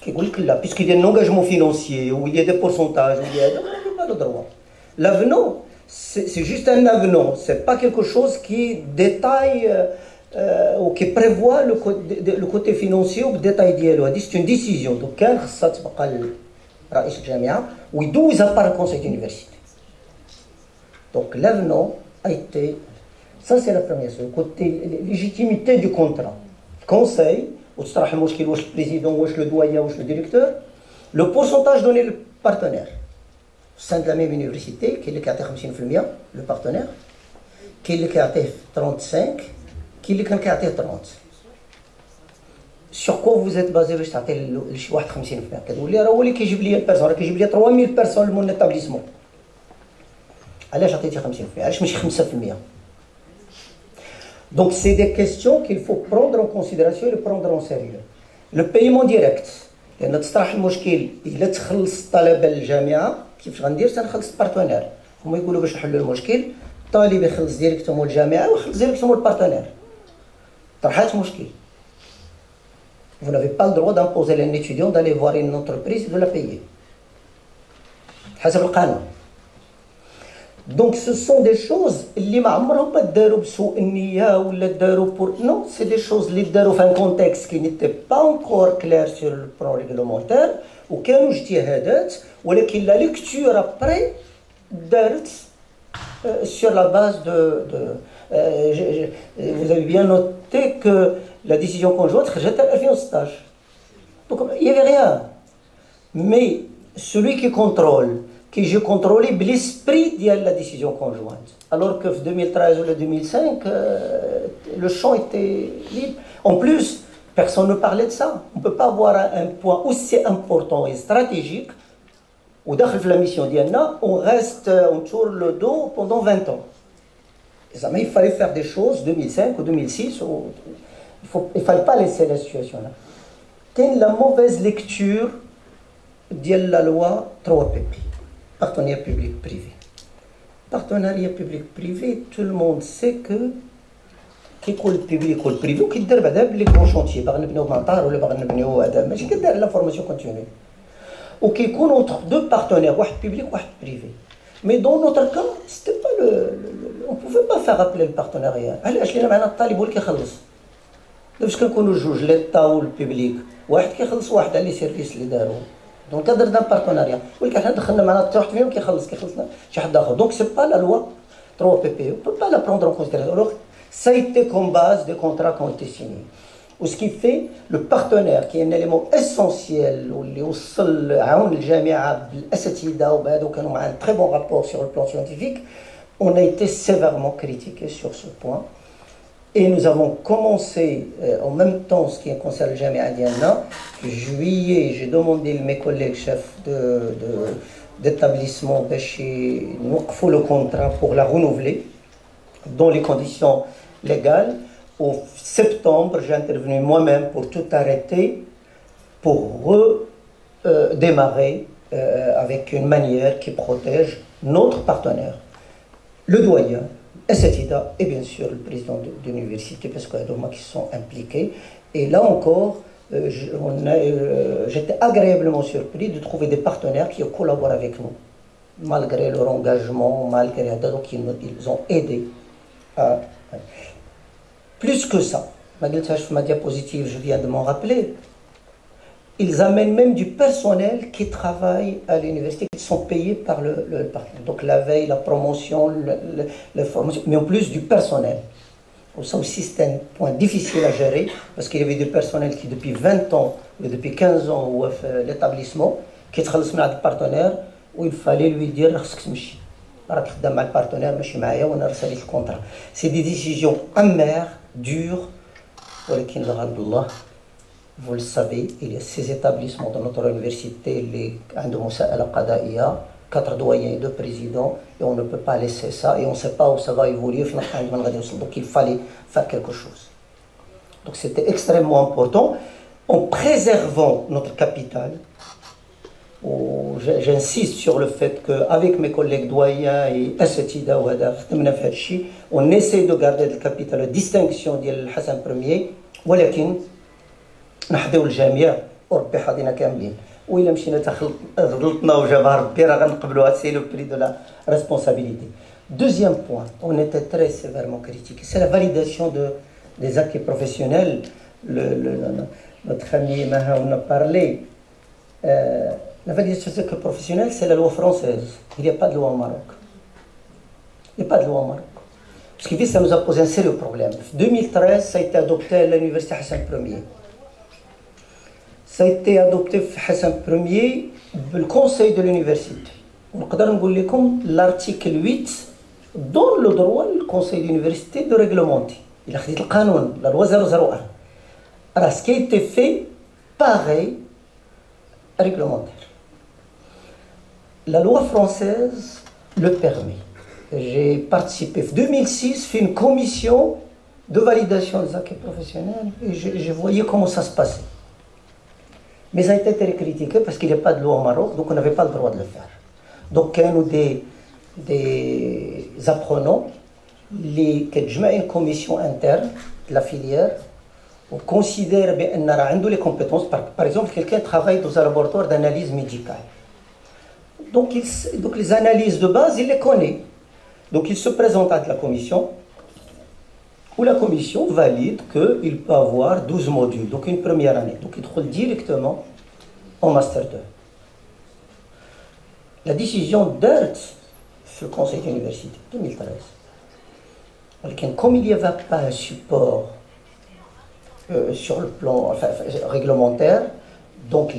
S1: qui dit là, puisqu'il y a un engagement financier, ou il y a des pourcentages, il y a pas de droit. L'avenant, c'est juste un avenant, ce n'est pas quelque chose qui détaille ou qui prévoit le côté financier ou le détail d'ILO. C'est une décision. Donc, quand ça se passe à l'État, ou il doit par le conseil d'université. Donc, l'avenant a été. Ça, c'est la première chose. Le côté légitimité du contrat. Le conseil, وتطرح المشكل واش البريزيدون واش لو دويان واش لو ديريكتور لو بورسونتاج دوني للبارتنير au sein de la même université كاين اللي كيعطي 50% لو بارتنير كاين اللي كيعطيه 35 كاين اللي كان كيعطيه 30 sur quoi vous êtes basé باش تعطي لشي واحد 50% كتقول راه هو اللي كيجيب لي البيرسون راه كيجيب لي 3000 بيرسون لمون ايتابليسمون علاش عطيتي 50% علاش ماشي 5%. Donc c'est des questions qu'il faut prendre en considération et prendre en sérieux. Le paiement direct لأن تطرح المشكل إلا تخلص الطلبة للجامعة كيفاش غندير تنخلص البارتنير هما يقولوا باش نحلوا المشكل الطالب يخلص ديريكتومون الجامعة ويخلص ديريكتومون البارتنير طرحات مشكل. Vous n'avez pas le droit d'imposer à un étudiant d'aller voir une entreprise et de la payer. حسب القانون. Donc ce sont des choses اللي ما عمرهم ما داروا بسوء النية ولا داروا pour non, c'est des choses اللي داروا في un contexte qui n'était pas encore clair sur le plan réglementaire وكانوا اجتهادات ولكن la lecture après دارت sur la base vous avez bien noté que la décision conjointe خرجت على 2016. Donc il n'y avait rien. Mais celui qui contrôle qui j'ai contrôlé l'esprit de la décision conjointe. Alors que en 2013 ou 2005, le champ était libre. En plus, personne ne parlait de ça. On ne peut pas avoir un point aussi important et stratégique où dans la mission d'Iana, on reste, on tourne le dos pendant 20 ans. Mais il fallait faire des choses 2005 ou 2006. Il ne fallait pas laisser la situation là. Quelle est la mauvaise lecture de la loi 3PP? Partenariat public-privé. Partenariat public-privé, tout le monde sait que qui est le public ou le privé, qui est les gros chantiers, par exemple, ou le qui est la formation continue. Ou qui est entre deux partenaires, un public ou un privé. Mais dans notre cas, c'était pas on ne pouvait pas faire appeler le partenariat. Allez, je l'ai dit, الطالب هو اللي كيخلص. باش كنكونوا جوج ليتا والبيبليك واحد كيخلص واحد على لي سيرفيس اللي داروا دونك درنا بارتناريا ولكن حنا دخلنا معنا حتى واحد فيهم كيخلصنا شي حد اخر دونك سي با لا لوا 3 بي بي on peut pas la prendre en considération alors ça a été comme base des contrats qui ont été signés ou ce qui fait le partenaire qui est un élément essentiel واللي وصل عاون الجامعه بالاساتذه وبهذا كانوا مع un très bon rapport sur le plan scientifique on a été sévèrement critiqué sur ce point. Et nous avons commencé en même temps ce qui concerne le Jamia Diana. Juillet, j'ai demandé à mes collègues chefs d'établissement nous faut le contrat pour la renouveler dans les conditions légales. Au septembre, j'ai intervenu moi-même pour tout arrêter, pour redémarrer avec une manière qui protège notre partenaire, le doyen. SETIDA et bien sûr le président de l'université parce qu'il y a des gens qui sont impliqués. Et là encore, j'étais agréablement surpris de trouver des partenaires qui collaborent avec nous. Malgré leur engagement, malgré donc ils ont aidé. Plus que ça, ma diapositive, je viens de m'en rappeler, ils amènent même du personnel qui travaille à l'université, qui sont payés par le partenaire. Donc la veille, la promotion, la formation, mais en plus du personnel. Ça aussi, c'est un point difficile à gérer, parce qu'il y avait du personnel qui, depuis 20 ans, ou depuis 15 ans, ou l'établissement, qui travaille avec le partenaire, où il fallait lui dire le partenaire, le contrat. C'est des décisions amères, dures, vous le savez, il y a 6 établissements dans notre université, les 4 doyens et 2 présidents, et on ne peut pas laisser ça, et on ne sait pas où ça va évoluer, donc il fallait faire quelque chose. Donc c'était extrêmement important, en préservant notre capital. J'insiste sur le fait qu'avec mes collègues doyens et SETIDA, on essaie de garder le capital, la distinction de Hassan Ier, ولكن نحضيو الجميع وربي حاضينا كاملين وإلا مشينا غلطنا وجابها ربي راه غنقبلوها سي لو بري دو لا ريسبونسابيلتي. Deuxième point, on était très sévèrement critiqué, c'est la validation des acquis professionnels. Notre ami Maha en a parlé. La validation des acquis professionnels, c'est la loi française. Il n'y a pas de loi au Maroc. Il n'y a pas de loi au Maroc. Parce que ça nous a posé un sérieux problème. En 2013, ça a été adopté à l'université Hassan Ier. Ça a été adopté par Hassan Ier, le conseil de l'université. On peut dire que l'article 8 donne le droit au conseil de l'université de réglementer. Il a fait le canon, la loi 001. Alors, ce qui a été fait, pareil, réglementaire. La loi française le permet. J'ai participé en 2006 à une commission de validation des acquis professionnels et je voyais comment ça se passait. Mais ça a été très critiqué parce qu'il n'y a pas de loi au Maroc, donc on n'avait pas le droit de le faire. Donc, il y a des apprenants qui ont une commission interne de la filière. On considère qu'il a les compétences. Par exemple, quelqu'un travaille dans un laboratoire d'analyse médicale. Donc, les analyses de base, il les connaît. Donc, il se présente à la commission, où la commission valide qu'il peut avoir 12 modules, donc une première année. Donc, il trouve directement en Master 2. La décision d'ERT sur le conseil d'université, 2013. Comme il n'y avait pas un support sur le plan réglementaire, donc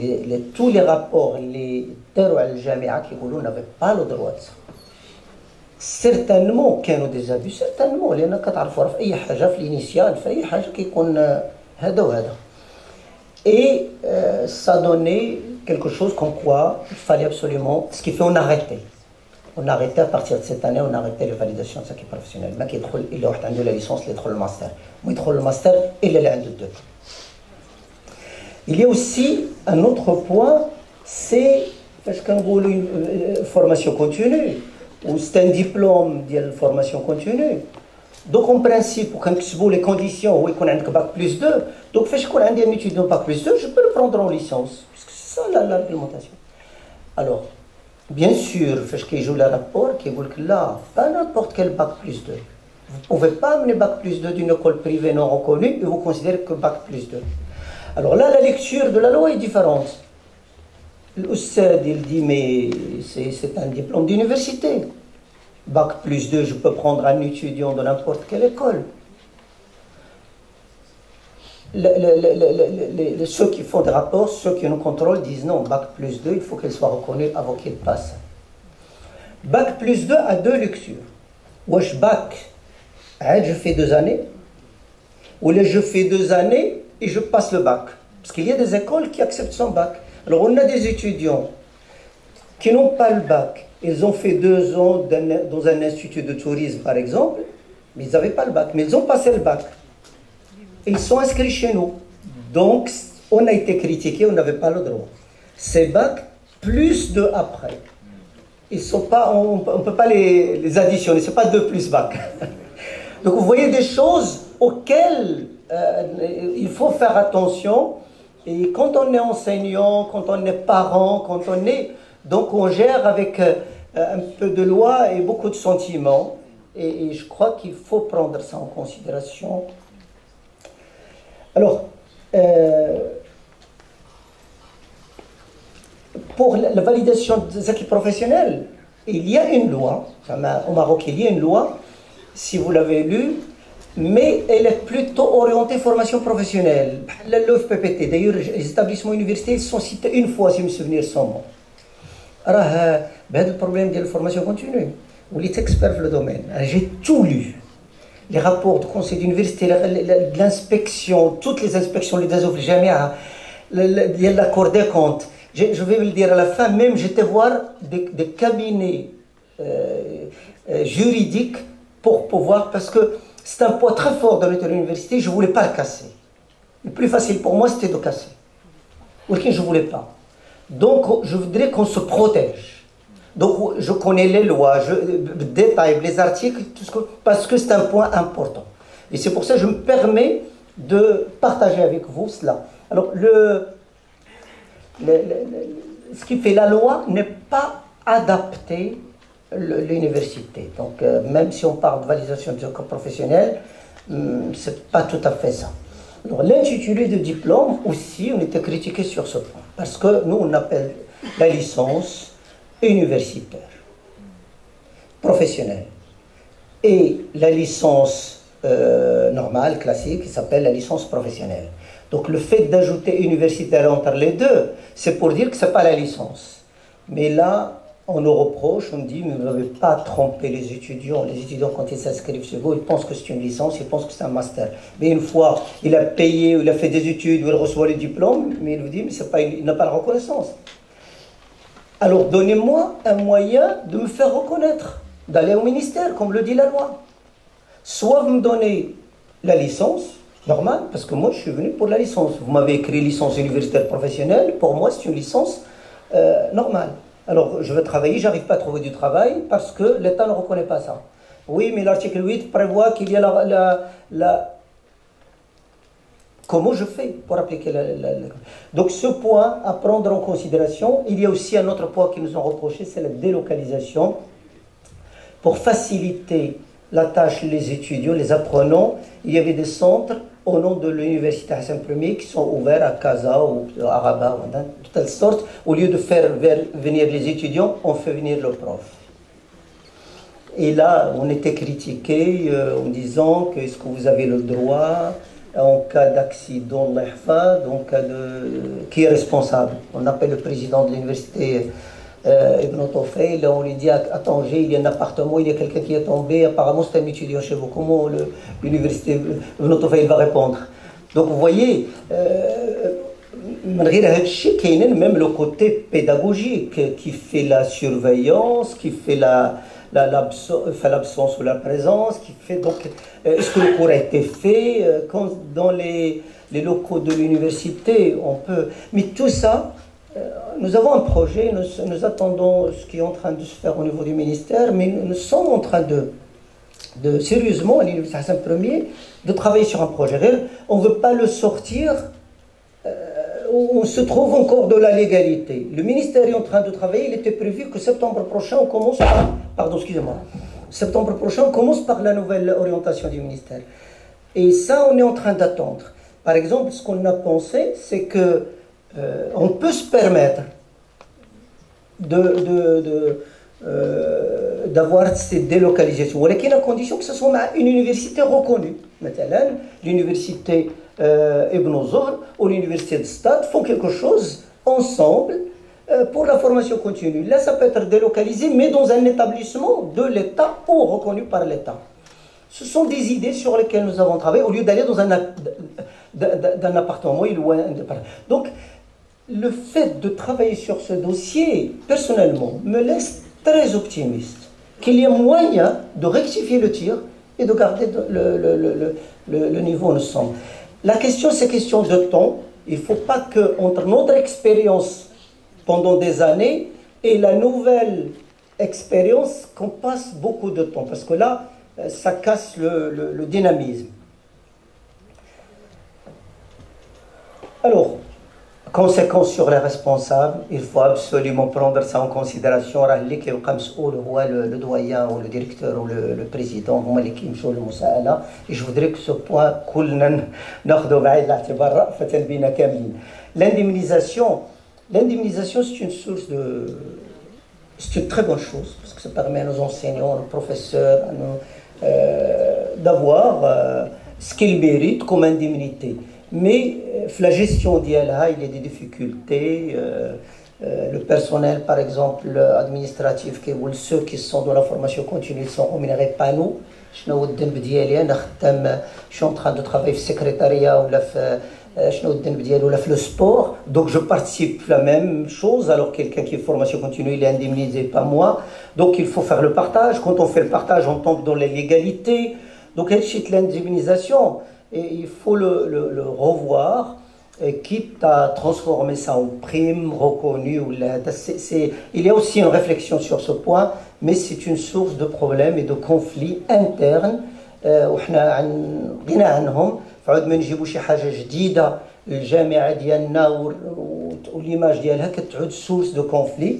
S1: tous les rapports, les terres al-Jamia qui n'avaient pas le droit de ça. Certainement qu'il y a des abus, certainement, لأن كتعرفوا في أي حاجة في الانيسيال في أي حاجة كيكون هذا وهذا. Et ça donnait quelque chose comme quoi il fallait absolument, ce qui fait on arrêtait. On arrêtait à partir de cette année, on arrêtait les validations de ce qui est professionnel. Mais il a obtenu la licence, il a le master. Moi, il a le master, il a le deux. Il y a aussi un autre point, c'est parce qu'on voit une formation continue, ou c'est un diplôme de formation continue. Donc en principe, quand tu les conditions, où il y a un bac plus 2, donc quand il y a un étudiant bac plus 2, je peux le prendre en licence. Parce que c'est ça l'argumentation. Alors, bien sûr, quand il joue le rapport, qui dit que là, pas n'importe quel bac plus 2. Vous ne pouvez pas amener bac plus 2 d'une école privée non reconnue et vous considérez que bac plus 2. Alors là, la lecture de la loi est différente. L'Oustad, il dit, mais c'est un diplôme d'université. Bac plus 2, je peux prendre un étudiant de n'importe quelle école. Ceux qui font des rapports, ceux qui nous contrôlent, disent non, bac plus 2, il faut qu'elle soit reconnue avant qu'il passe. Bac plus 2 a deux lectures. Wesh bac, je fais 2 années, ou là je fais 2 années et je passe le bac. Parce qu'il y a des écoles qui acceptent son bac. Alors on a des étudiants qui n'ont pas le bac. Ils ont fait 2 ans dans un institut de tourisme, par exemple, mais ils n'avaient pas le bac. Mais ils ont passé le bac. Et ils sont inscrits chez nous. Donc, on a été critiqués, on n'avait pas le droit. Ces bacs, plus 2 après. Ils sont pas, on ne peut pas les additionner, ce n'est pas 2 plus bac. Donc, vous voyez des choses auxquelles il faut faire attention. Et quand on est enseignant, quand on est parent, quand on est... Donc on gère avec un peu de loi et beaucoup de sentiments. Et je crois qu'il faut prendre ça en considération. Alors, pour la validation des acquis professionnels, il y a une loi. Au Maroc, il y a une loi, si vous l'avez lue, mais elle est plutôt orientée formation professionnelle. L'OFPPT, d'ailleurs, les établissements universitaires sont cités une fois, si mes souvenirs sont bons. Alors, le problème de la formation continue, vous êtes expert dans le domaine. J'ai tout lu. Les rapports du conseil d'université, de l'inspection, toutes les inspections, les désoffres, jamais l'accord des comptes. Je vais vous le dire à la fin, même j'étais voir des cabinets juridiques pour pouvoir, parce que c'est un poids très fort dans notre université, je ne voulais pas le casser. Le plus facile pour moi, c'était de casser. Ou je ne voulais pas. Donc, je voudrais qu'on se protège. Donc, je connais les lois, je détaille les articles, tout ce que, parce que c'est un point important. Et c'est pour ça que je me permets de partager avec vous cela. Alors, ce qui fait la loi n'est pas adapté à l'université. Donc, même si on parle de validation du corps professionnel, ce n'est pas tout à fait ça. Alors, l'intitulé de diplôme aussi, on était critiqué sur ce point. Parce que nous, on appelle la licence universitaire, professionnelle. Et la licence normale, classique, qui s'appelle la licence professionnelle. Donc le fait d'ajouter universitaire entre les deux, c'est pour dire que ce n'est pas la licence. Mais là, on nous reproche, on dit, mais vous n'avez pas trompé les étudiants. Les étudiants, quand ils s'inscrivent sur Go, ils pensent que c'est une licence, ils pensent que c'est un master. Mais une fois, il a payé, il a fait des études, il reçoit le diplôme, mais il vous dit, mais il n'a pas la reconnaissance. Alors donnez-moi un moyen de me faire reconnaître, d'aller au ministère, comme le dit la loi. Soit vous me donnez la licence, normale, parce que moi je suis venu pour la licence. Vous m'avez écrit licence universitaire professionnelle, pour moi c'est une licence normale. Alors je veux travailler, j'arrive pas à trouver du travail parce que l'État ne reconnaît pas ça. Oui, mais l'article 8 prévoit qu'il y a Comment je fais pour appliquer Donc ce point à prendre en considération. Il y a aussi un autre point qui nous ont reproché, c'est la délocalisation. Pour faciliter la tâche des étudiants, les apprenants, il y avait des centres au nom de l'université Hassan Ier qui sont ouverts à Casa ou à Rabat, de telle sorte, au lieu de faire venir les étudiants, on fait venir le prof. Et là, on était critiqué en disant que est-ce que vous avez le droit, en cas d'accident, en cas de... qui est responsable? On appelle le président de l'université Ibn Tufayl, on lui dit à Tanger, il y a un appartement, il y a quelqu'un qui est tombé, apparemment c'est un étudiant chez vous. Comment l'université Ibn Tufayl va répondre? Donc vous voyez, même le côté pédagogique qui fait la surveillance, qui fait l'absence ou la présence, qui fait donc est-ce que le cours a été fait dans les locaux de l'université, on peut. Mais tout ça, nous avons un projet, nous attendons ce qui est en train de se faire au niveau du ministère, mais nous sommes en train de sérieusement, à l'université Hassan Ier, de travailler sur un projet. On ne veut pas le sortir, on se trouve encore de la légalité. Le ministère est en train de travailler, il était prévu que septembre prochain, on commence par... Pardon, excusez-moi. Septembre prochain, on commence par la nouvelle orientation du ministère. Et ça, on est en train d'attendre. Par exemple, ce qu'on a pensé, c'est que on peut se permettre d'avoir ces délocalisations, mais à condition que ce soit une université reconnue. Maintenant, l'université Ibn Zohr ou l'université de Stade font quelque chose ensemble pour la formation continue. Là, ça peut être délocalisé, mais dans un établissement de l'État ou reconnu par l'État. Ce sont des idées sur lesquelles nous avons travaillé, au lieu d'aller dans un appartement loin. Donc, le fait de travailler sur ce dossier, personnellement, me laisse très optimiste. Qu'il y ait moyen de rectifier le tir et de garder le niveau où nous sommes. La question, c'est question de temps. Il ne faut pas qu'entre notre expérience pendant des années et la nouvelle expérience, qu'on passe beaucoup de temps. Parce que là, ça casse le dynamisme. Alors, conséquences sur les responsables, il faut absolument prendre ça en considération. Le doyen ou le directeur ou le président, et je voudrais que ce point, l'indemnisation, c'est une source de... C'est une très bonne chose, parce que ça permet à nos enseignants, à nos professeurs, d'avoir ce qu'ils méritent comme indemnité. Mais la gestion d'ILA, il y a des difficultés. Le personnel, par exemple, administratif, ceux qui sont dans la formation continue, ils sont rémunérés pas nous. Je suis en train de travailler au secrétariat ou le sport, donc je participe à la même chose. Alors quelqu'un qui est formation continue, il est indemnisé, pas moi. Donc il faut faire le partage. Quand on fait le partage, on tombe dans l'illégalité. Donc l'indemnisation, et il faut le revoir, quitte à transformer ça en prime reconnue. Il y a aussi une réflexion sur ce point, mais c'est une source de problèmes et de conflits internes. فعود ما نجيبوا شي حاجه جديده الجامعه ديالنا والليماج ديالها كتعود سورس دو كونفلي.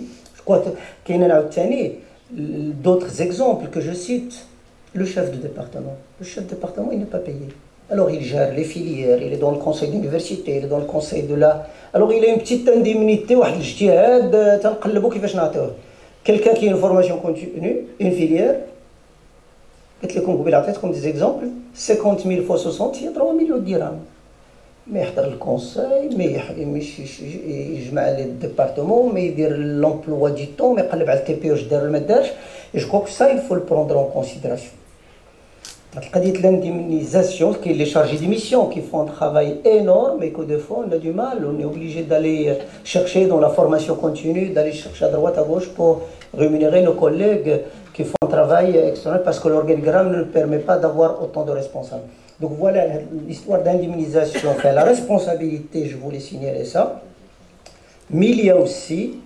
S1: كاين نعاود ثاني d'autres exemples que je cite. Le chef de département, il n'est pas payé. Alors il gère les filières, il est dans le conseil d'université, il est dans le conseil de la... Alors il a une petite indemnité, quelqu'un qui a une formation continue, une filière, comme des exemples, 50 000 fois 60, il y a 3 millions de dirhams. ما يحضر الكونساي ما يجمع لي الديبارتمون ما يدير لومبلوا دي طون ما يقلب على التي بي واش دار ولا ما دارش جو كروك سا il faut le prendre en considération. القضيه l'indemnisation qui est les chargés de mission qui font un travail énorme et que des fois on a du mal, on est obligé d'aller chercher dans la formation continue, d'aller chercher à droite à gauche pour rémunérer nos collègues qui font un travail extraordinaire parce que l'organigramme ne permet pas d'avoir autant de responsables. Donc voilà l'histoire d'indemnisation, enfin la responsabilité, je voulais signaler ça, mais il y a aussi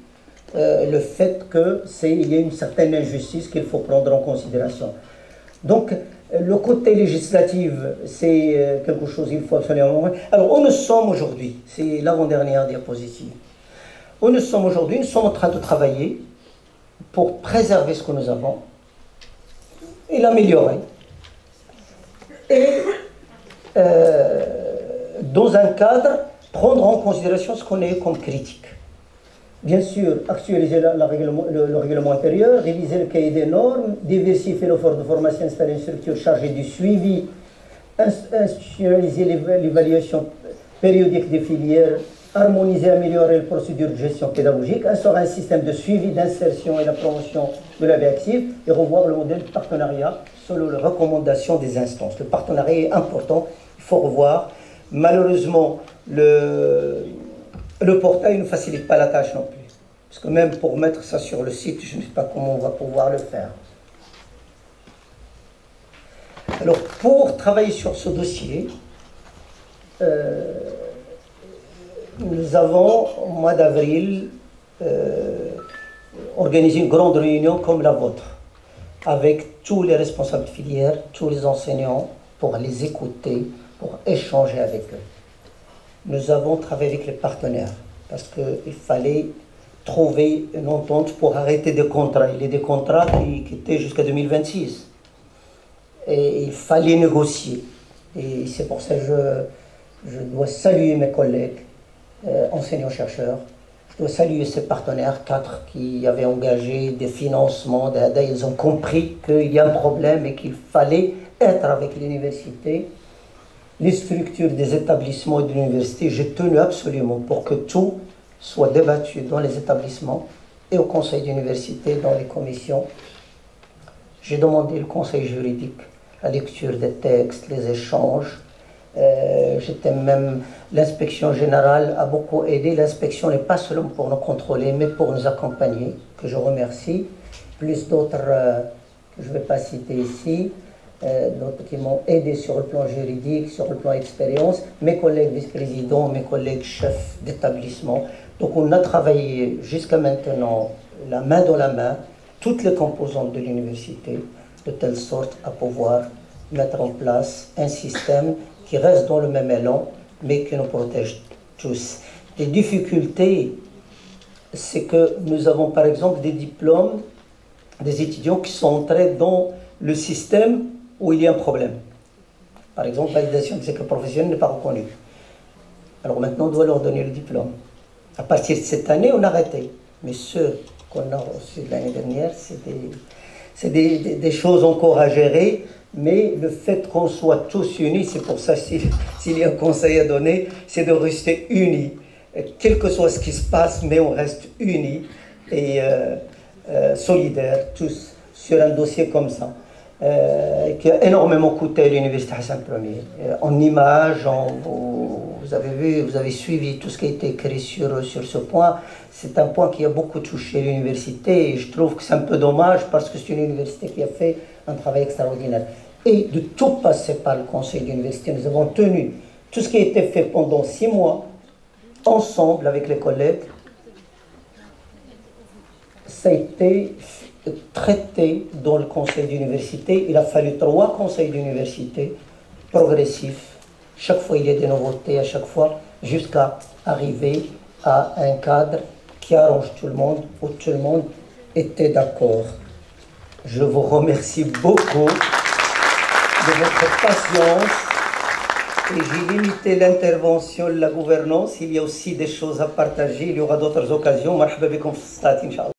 S1: le fait qu'il y a une certaine injustice qu'il faut prendre en considération. Donc le côté législatif, c'est quelque chose qu'il faut absolument... Alors où nous sommes aujourd'hui, c'est l'avant-dernière diapositive, où nous sommes aujourd'hui, nous sommes en train de travailler pour préserver ce que nous avons et l'améliorer. Et dans un cadre, prendre en considération ce qu'on est comme critique. Bien sûr, actualiser le règlement intérieur, réviser le cahier des normes, diversifier l'offre de formation, installer une structure chargée du suivi, institutionnaliser l'évaluation périodique des filières, harmoniser, améliorer les procédures de gestion pédagogique, instaurer un système de suivi, d'insertion et la promotion de la vie active et revoir le modèle de partenariat selon les recommandations des instances. Le partenariat est important, il faut revoir. Malheureusement, le portail ne facilite pas la tâche non plus. Parce que même pour mettre ça sur le site, je ne sais pas comment on va pouvoir le faire. Alors, pour travailler sur ce dossier, nous avons, au mois d'avril, organisé une grande réunion comme la vôtre, avec tous les responsables de filière, tous les enseignants, pour les écouter, pour échanger avec eux. Nous avons travaillé avec les partenaires, parce qu'il fallait trouver une entente pour arrêter des contrats. Il y a des contrats qui étaient jusqu'à 2026. Et il fallait négocier. Et c'est pour ça que je dois saluer mes collègues, enseignants-chercheurs. Je dois saluer ces partenaires, 4 qui avaient engagé des financements. Ils ont compris qu'il y a un problème et qu'il fallait être avec l'université. Les structures des établissements et de l'université, j'ai tenu absolument pour que tout soit débattu dans les établissements et au conseil d'université, dans les commissions. J'ai demandé le conseil juridique, la lecture des textes, les échanges. L'inspection générale a beaucoup aidé. L'inspection n'est pas seulement pour nous contrôler, mais pour nous accompagner, que je remercie. Plus d'autres que je ne vais pas citer ici. D'autres qui m'ont aidé sur le plan juridique, sur le plan expérience, mes collègues vice-présidents, mes collègues chefs d'établissement. Donc on a travaillé jusqu'à maintenant la main dans la main, toutes les composantes de l'université, de telle sorte à pouvoir mettre en place un système qui reste dans le même élan, mais qui nous protège tous. Les difficultés, c'est que nous avons par exemple des diplômes, des étudiants qui sont entrés dans le système où il y a un problème. Par exemple, la validation des écoles professionnelles n'est pas reconnue. Alors maintenant, on doit leur donner le diplôme. À partir de cette année, on a arrêté. Mais ceux qu'on a reçus l'année dernière, c'est des choses encore à gérer. Mais le fait qu'on soit tous unis, c'est pour ça s'il y a un conseil à donner, c'est de rester unis. Quel que soit ce qui se passe, mais on reste unis et solidaires tous sur un dossier comme ça. Qui a énormément coûté à l'université Hassan Ier. En images, vous avez vu, vous avez suivi tout ce qui a été écrit sur ce point. C'est un point qui a beaucoup touché l'université et je trouve que c'est un peu dommage parce que c'est une université qui a fait un travail extraordinaire. Et de tout passer par le conseil d'université, nous avons tenu tout ce qui a été fait pendant 6 mois, ensemble avec les collègues. Ça a été traité dans le conseil d'université. Il a fallu 3 conseils d'université progressifs. Chaque fois, il y a des nouveautés, à chaque fois, jusqu'à arriver à un cadre qui arrange tout le monde, où tout le monde était d'accord. Je vous remercie beaucoup de votre patience et j'ai limité l'intervention de la gouvernance. Il y a aussi des choses à partager, il y aura d'autres occasions. Marhaba bikoum fi Stati, Inch'Allah.